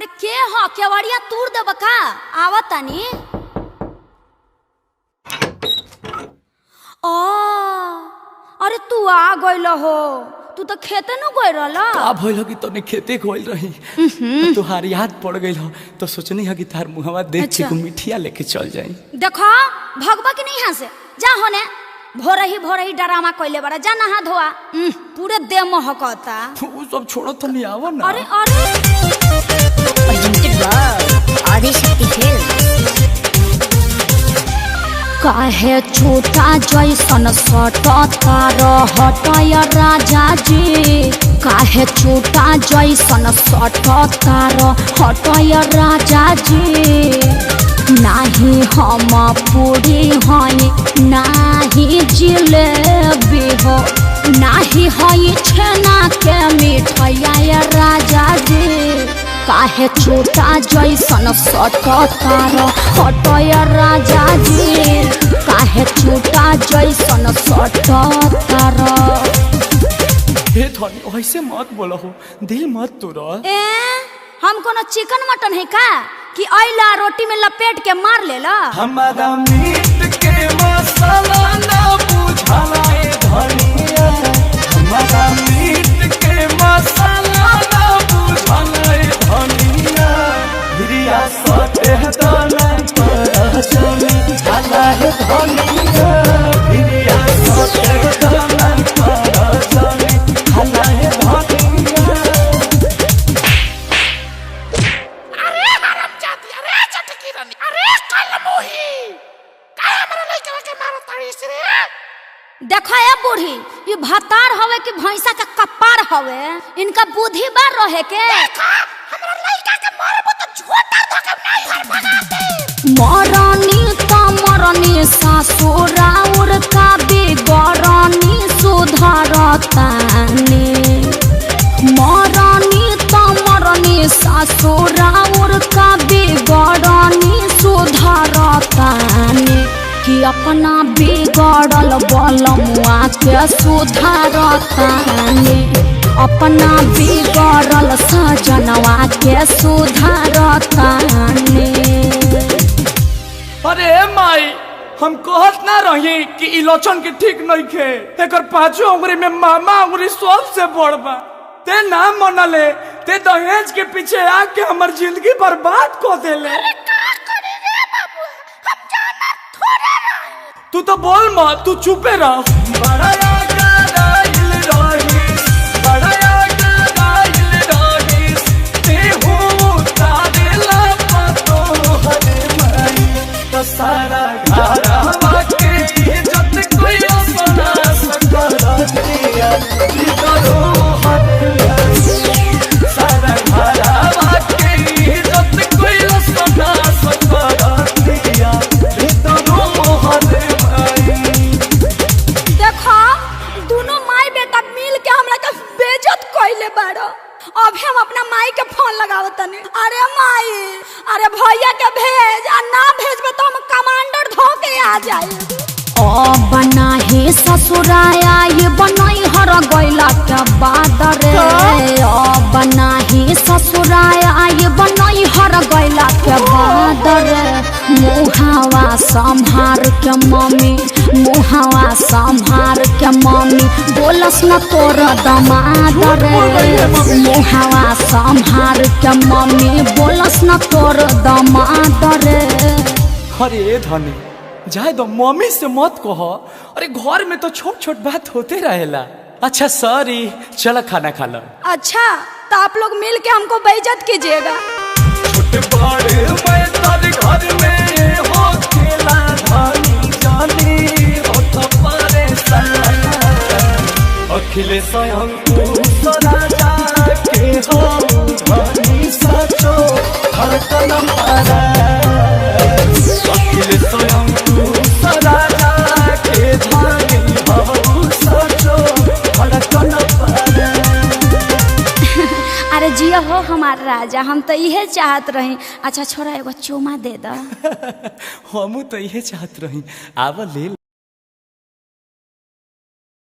अरे के हो केवड़िया तूर दे बका आवत तानी। ओ अरे तू आ गइल हो, तू तो खेते न गइल रहला। का भइल कि तने खेते गइल रही तुहार याद पड़ गइल हो तो सोचनी है कि तार मुहवा देख के को मिठिया लेके चल जाई। देखो भगवा की नहीं यहाँ से जा होने, भोरही डरामा कइले बड़ा, जा नहा धोआ, पूरे देह महकता। वो सब छोड़ो तो नहीं आवो ना। अरे अरे आदिशक्ति काहे छोटा जैसन सटता रहतय राजा जी, काहे छोटा जैसन सटता रहतय राजा जी। नाही हम पूरी हई नाही जिलेबी हो, नाही हई छेना के मिठाइया राजा जी। काहे छोटा जैसन सटता रहतय राजा जी, काहे छोटा जैसन सटता हे धनी ऐसे मत बोलो हो, दिल मत तोड़ा। ए हम कोनो चिकन मटन है का कि आइला रोटी में लपेट के मार लेला। हमारा मीट के मसाला ना बुझाला ए धनिया, हमारा मीट के मसाला ना बुझाला ए धनिया। हिरिया सटे दाना पर चली आला है धनिया, हिरिया सटे दाना पर चली आला है धनिया। अरे हराम जाती, अरे चटकी रानी, अरे कल मोही काहे हमरा लइका के मारो ताड़ी से रे। देखा ए बूढ़ी, ये भातार हवे कि भैंसा का कपार हवे, इनका बुद्धि बार रहे के। देखा हमरा लइका के मारबो तो झोटा धके नहीं हर भगा दे। मरनी त मरनी ससुराउर का बिगरनी सुधरतानी, मरनी त मरनी ससुराउर का बिगरनी सुधरतानी। कि अपना बिगड़ल बलमुआ के सुधारतानी, अपना बिगड़ल सजनवा के सुधारतानी। अरे माई हम कहत ना रही कि इलोचन के ठीक नहीं खे, एकर पांचों उंगली में मामा उंगली सबसे बड़ बा। ते ना मनले, ते दहेज के पीछे आके हमर जिंदगी बर्बाद कर देले। अरे का करे रे बाबू, हम जाना थोड़ा रही। तू तो बोल मत, तू चुपे रह। बड़ा आगाइल रहीस, बड़ा आगाइल रहीस, ते हो तारेला पतो हरे माई। तो सारा घरवा के इज्जत कोई अपना सकल दिया, करो हरे माई। सारा घरवा के इज्जत कोई अपना सकल दिया, करो हरे माई। देखो दोनों माई बेटा मिल के हमरा के बेइज्जत कइले बाड़ो। अभी हम अपना माई के फोन लगावत तनी। अरे माई, अरे भैया के भेज, आ ना भेजबे तो हम कमांडर धो के आ जाए। ओ बना हे ससुराया ये बनई हर गइला के बाद रे, ओ बना हे ससुराया ये बनई हर गइला के बाद रे। मुहावा संभार के मम्मी, मुहावा संभार के मम्मी, बोलस न तोर दमाद रे। मुहावा संभार के मम्मी, बोलस न तोर दमाद रे। अरे धनी जाए दो, मम्मी से मत कहो। अरे घर में तो छोट छोट बात होते रहेला। अच्छा सॉरी, चलो खाना खा लो। अच्छा तो आप लोग मिल के हमको बेइज्जत कीजिएगा। छोटे बड़े मैं तारे घर में हो खेला धनी जानी हो तो परेशान। अखिले स्वयं तू सदा जाके हो धनी सचो हर कदम पारा। अखिले स्वयं तू सदा जाके धनी हो सचो हर कदम पारा। अरे जिया हो हमार राजा, हम तो इहे चाहत रही। अच्छा छोरा एगो चुमा दे दा। हम तो यही चाहत रही, आवा ले।